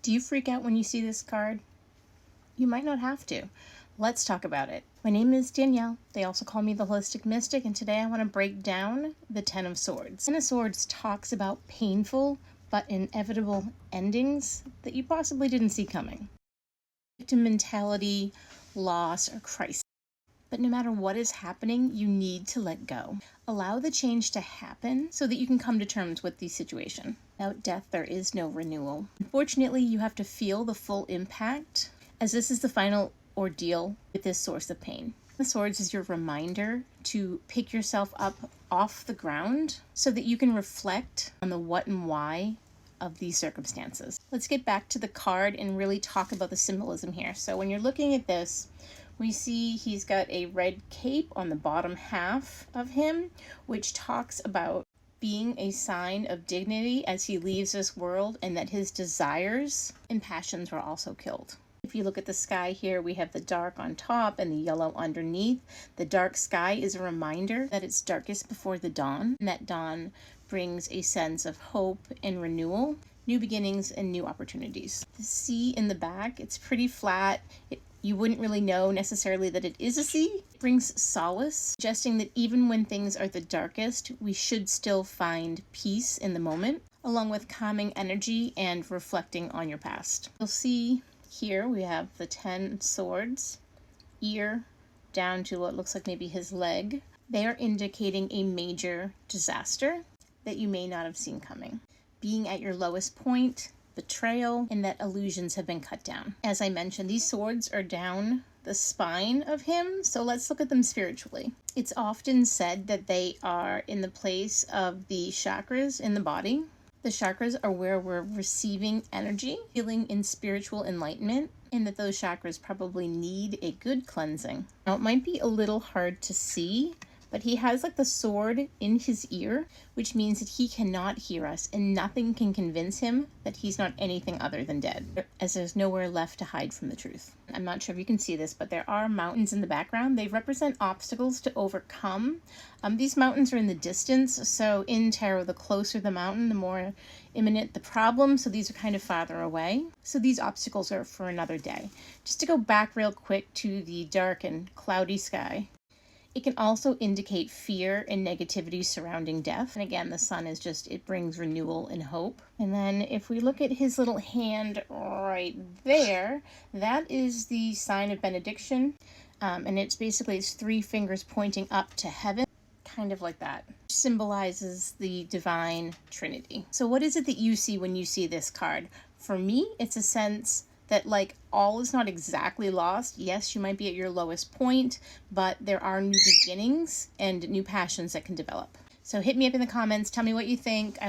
Do you freak out when you see this card? You might not have to. Let's talk about it. My name is Danielle. They also call me the Holistic Mystic, and today I want to break down the Ten of Swords. Ten of Swords talks about painful but inevitable endings that you possibly didn't see coming. Victim mentality, loss, or crisis. But no matter what is happening, you need to let go. Allow the change to happen so that you can come to terms with the situation. Without death, there is no renewal. Unfortunately, you have to feel the full impact, as this is the final ordeal with this source of pain. The swords is your reminder to pick yourself up off the ground so that you can reflect on the what and why of these circumstances. Let's get back to the card and really talk about the symbolism here. So when you're looking at this, we see he's got a red cape on the bottom half of him, which talks about being a sign of dignity as he leaves this world, and that his desires and passions were also killed. If you look at the sky here, we have the dark on top and the yellow underneath. The dark sky is a reminder that it's darkest before the dawn, and that dawn brings a sense of hope and renewal, new beginnings and new opportunities. The sea in the back, it's pretty flat. You wouldn't really know necessarily that it is a sea. It brings solace, suggesting that even when things are the darkest, we should still find peace in the moment, along with calming energy and reflecting on your past. You'll see here we have the 10 swords, ear down to what looks like maybe his leg. They are indicating a major disaster that you may not have seen coming. Being at your lowest point, betrayal, and that illusions have been cut down. As I mentioned, these swords are down the spine of him, so let's look at them spiritually. It's often said that they are in the place of the chakras in the body. The chakras are where we're receiving energy, feeling in spiritual enlightenment, and that those chakras probably need a good cleansing. Now, it might be a little hard to see, but he has like the sword in his ear, which means that he cannot hear us, and nothing can convince him that he's not anything other than dead, as there's nowhere left to hide from the truth. I'm not sure if you can see this, but there are mountains in the background. They represent obstacles to overcome. These mountains are in the distance, so in tarot, the closer the mountain, the more imminent the problem, so these are kind of farther away. So these obstacles are for another day. Just to go back real quick to the dark and cloudy sky, it can also indicate fear and negativity surrounding death. And again, the sun is just, it brings renewal and hope. And then if we look at his little hand right there, that is the sign of benediction. And it's basically, it's 3 fingers pointing up to heaven, kind of like that. Symbolizes the divine trinity. So what is it that you see when you see this card? For me, it's a sense that like all is not exactly lost. Yes, you might be at your lowest point, but there are new beginnings and new passions that can develop. So hit me up in the comments. Tell me what you think.